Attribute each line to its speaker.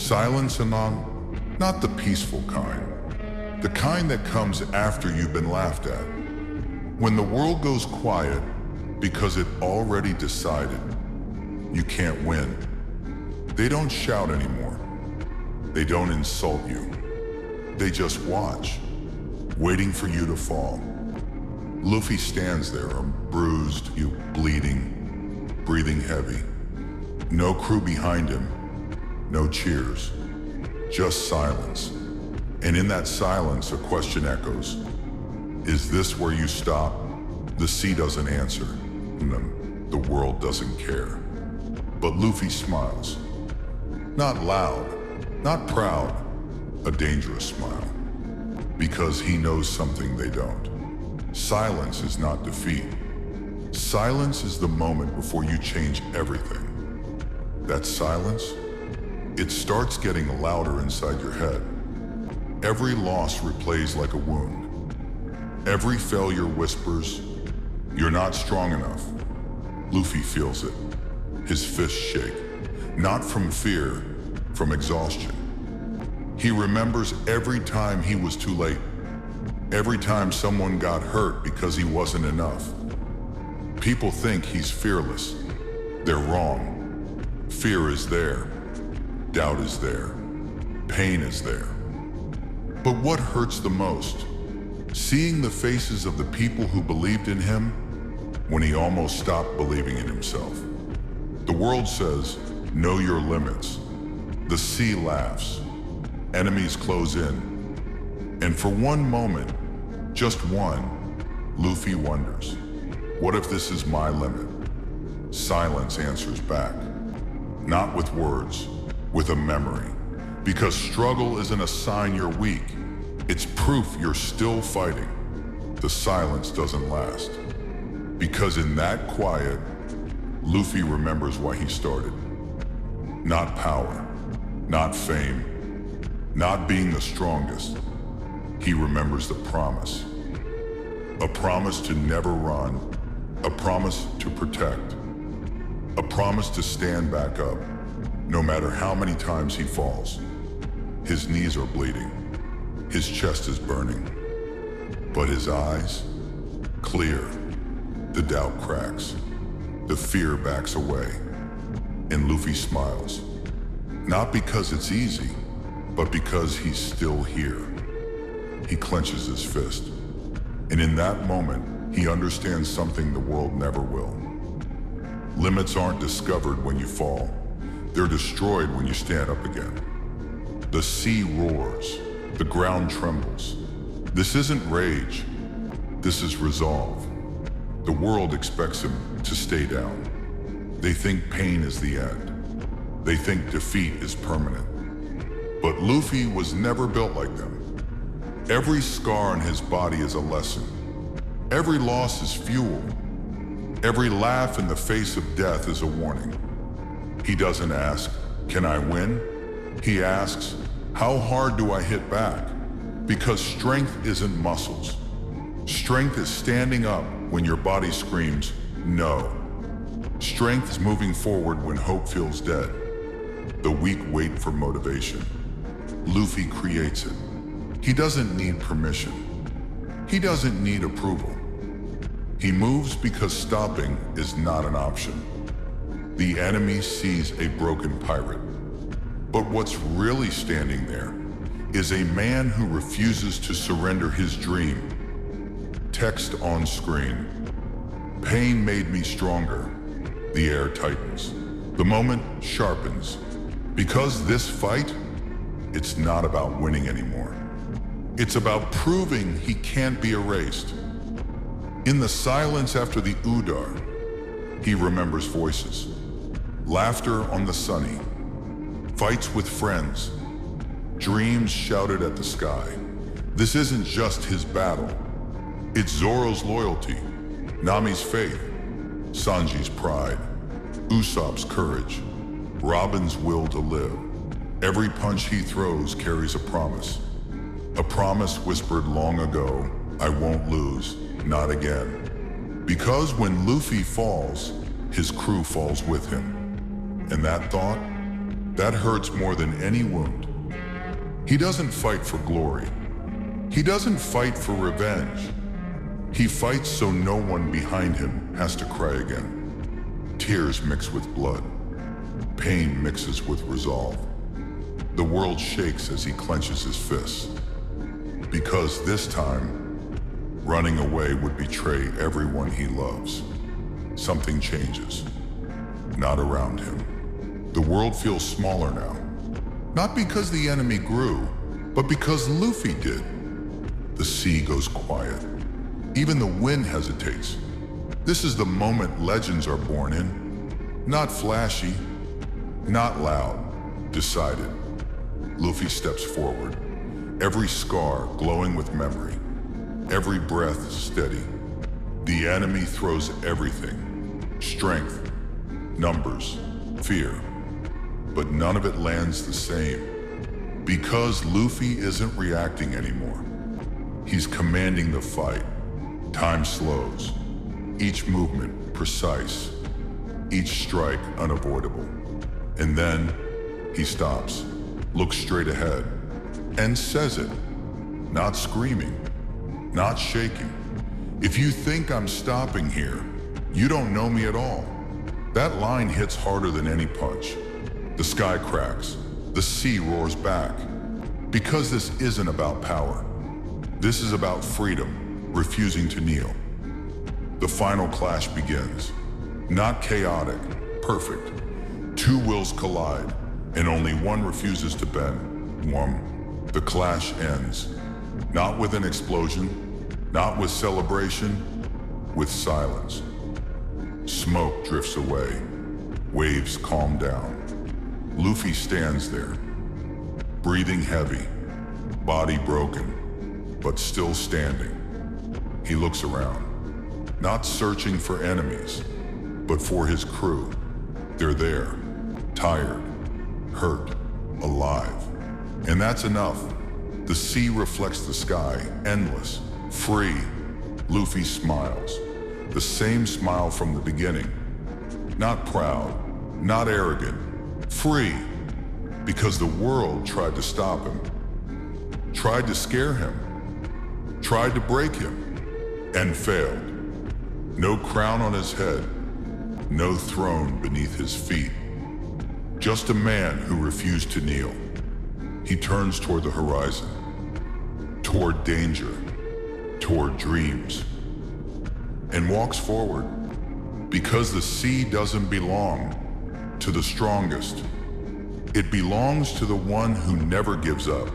Speaker 1: Silence, Anon, not the peaceful kind. The kind that comes after you've been laughed at. When the world goes quiet because it already decided you can't win. They don't shout anymore. They don't insult you. They just watch, waiting for you to fall. Luffy stands there, bruised, bleeding, breathing heavy. No crew behind him, no cheers, just silence. And in that silence, a question echoes. Is this where you stop? The sea doesn't answer. The world doesn't care. But Luffy smiles. Not loud, not proud, a dangerous smile. Because he knows something they don't. Silence is not defeat. Silence is the moment before you change everything. That silence, it starts getting louder inside your head. Every loss replays like a wound. Every failure whispers, you're not strong enough. Luffy feels it. His fists shake. Not from fear, from exhaustion. He remembers every time he was too late. Every time someone got hurt because he wasn't enough. People think he's fearless. They're wrong. Fear is there. Doubt is there. Pain is there. But what hurts the most? Seeing the faces of the people who believed in him when he almost stopped believing in himself. The world says, know your limits. The sea laughs. Enemies close in. And for one moment, just one, Luffy wonders, what if this is my limit? Silence answers back. Not with words, with a memory. Because struggle isn't a sign you're weak. It's proof you're still fighting. The silence doesn't last. Because in that quiet, Luffy remembers why he started. Not power, not fame, not being the strongest. He remembers the promise. A promise to never run, a promise to protect, a promise to stand back up, no matter how many times he falls. His knees are bleeding, his chest is burning, but his eyes, clear. The doubt cracks, the fear backs away, and Luffy smiles. Not because it's easy, but because he's still here. He clenches his fist, and in that moment, he understands something the world never will. Limits aren't discovered when you fall. They're destroyed when you stand up again. The sea roars, the ground trembles. This isn't rage, this is resolve. The world expects him to stay down. They think pain is the end. They think defeat is permanent. But Luffy was never built like them. Every scar on his body is a lesson. Every loss is fuel. Every laugh in the face of death is a warning. He doesn't ask, can I win? He asks, how hard do I hit back? Because strength isn't muscles. Strength is standing up when your body screams, no. Strength is moving forward when hope feels dead. The weak wait for motivation. Luffy creates it. He doesn't need permission. He doesn't need approval. He moves because stopping is not an option. The enemy sees a broken pirate. But what's really standing there is a man who refuses to surrender his dream. Text on screen. Pain made me stronger. The air tightens. The moment sharpens. Because this fight, it's not about winning anymore. It's about proving he can't be erased. In the silence after the Udar, he remembers voices. Laughter on the sunny. Fights with friends. Dreams shouted at the sky. This isn't just his battle. It's Zoro's loyalty, Nami's faith, Sanji's pride, Usopp's courage, Robin's will to live. Every punch he throws carries a promise. A promise whispered long ago, I won't lose, not again. Because when Luffy falls, his crew falls with him. And that thought, That hurts more than any wound. He doesn't fight for glory. He doesn't fight for revenge. He fights so no one behind him has to cry again. Tears mix with blood. Pain mixes with resolve. The world shakes as he clenches his fists. Because this time, running away would betray everyone he loves. Something changes. Not around him. The world feels smaller now. Not because the enemy grew, but because Luffy did. The sea goes quiet. Even the wind hesitates. This is the moment legends are born in. Not flashy, not loud, decided. Luffy steps forward, every scar glowing with memory, every breath steady. The enemy throws everything, strength, numbers, fear, but none of it lands the same. Because Luffy isn't reacting anymore. He's commanding the fight. Time slows, each movement precise, each strike unavoidable. And then he stops, looks straight ahead, and says it, not screaming, not shaking. If you think I'm stopping here, you don't know me at all. That line hits harder than any punch. The sky cracks, the sea roars back. Because this isn't about power. This is about freedom, refusing to kneel. The final clash begins. Not chaotic, perfect. Two wills collide, and only one refuses to bend. The clash ends. Not with an explosion, not with celebration, with silence. Smoke drifts away. Waves calm down. Luffy stands there, breathing heavy, body broken, but still standing. He looks around, not searching for enemies, but for his crew. They're there, tired, hurt, alive. And that's enough. The sea reflects the sky, endless, free. Luffy smiles, the same smile from the beginning. Not proud, not arrogant, free. Because the world tried to stop him, tried to scare him, tried to break him, and failed. No crown on his head, no throne beneath his feet. Just a man who refused to kneel. He turns toward the horizon, toward danger, toward dreams, and walks forward. Because the sea doesn't belong to the strongest. It belongs to the one who never gives up.